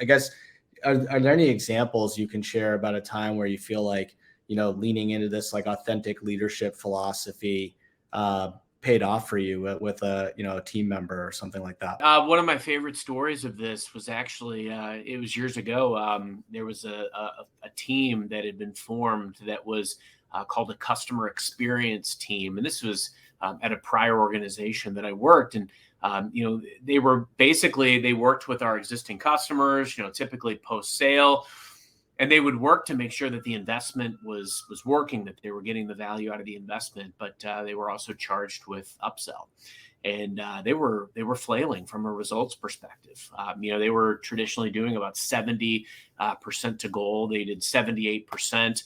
I guess, are there any examples you can share about a time where you feel like, leaning into this like authentic leadership philosophy uh, paid off for you with a team member or something like that? One of my favorite stories of this was actually it was years ago. There was a team that had been formed that was called a customer experience team, and this was at a prior organization that I worked. And they were basically they worked with our existing customers. Typically post sale, and they would work to make sure that the investment was working, that they were getting the value out of the investment, but they were also charged with upsell. And they were flailing from a results perspective. They were traditionally doing about 70% to goal. They did 78%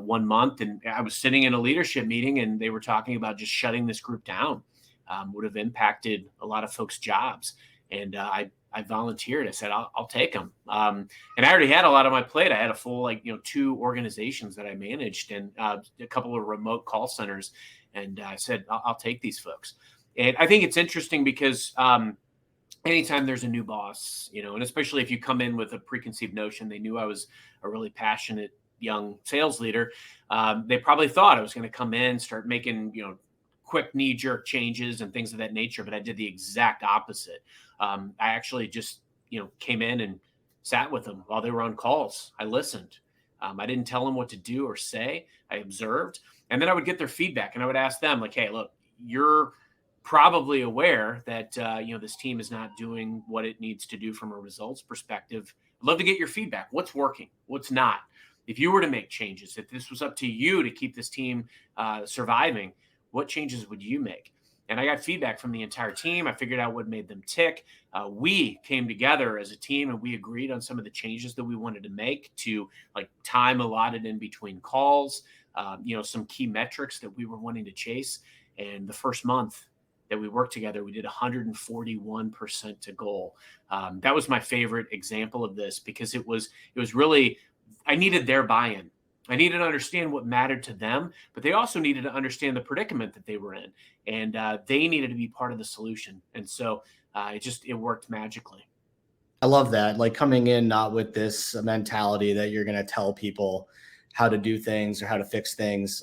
one month, and I was sitting in a leadership meeting, and they were talking about just shutting this group down. Would have impacted a lot of folks' jobs, and I volunteered. I said, I'll take them. And I already had a lot on my plate. I had a full, two organizations that I managed and a couple of remote call centers. And I said, I'll take these folks. And I think it's interesting because anytime there's a new boss, and especially if you come in with a preconceived notion, they knew I was a really passionate young sales leader. They probably thought I was going to come in, start making, quick knee jerk changes and things of that nature. But I did the exact opposite. I actually just, came in and sat with them while they were on calls. I listened. I didn't tell them what to do or say. I observed. And then I would get their feedback and I would ask them like, hey, look, you're probably aware that, this team is not doing what it needs to do from a results perspective. I'd love to get your feedback. What's working? What's not? If you were to make changes, if this was up to you to keep this team surviving, what changes would you make? And I got feedback from the entire team. I figured out what made them tick. We came together as a team and we agreed on some of the changes that we wanted to make to like time allotted in between calls, some key metrics that we were wanting to chase. And the first month that we worked together, we did 141% to goal. That was my favorite example of this because it was really, I needed their buy-in. I needed to understand what mattered to them, but they also needed to understand the predicament that they were in, and they needed to be part of the solution. And so it worked magically. I love that. Like coming in not with this mentality that you're going to tell people how to do things or how to fix things.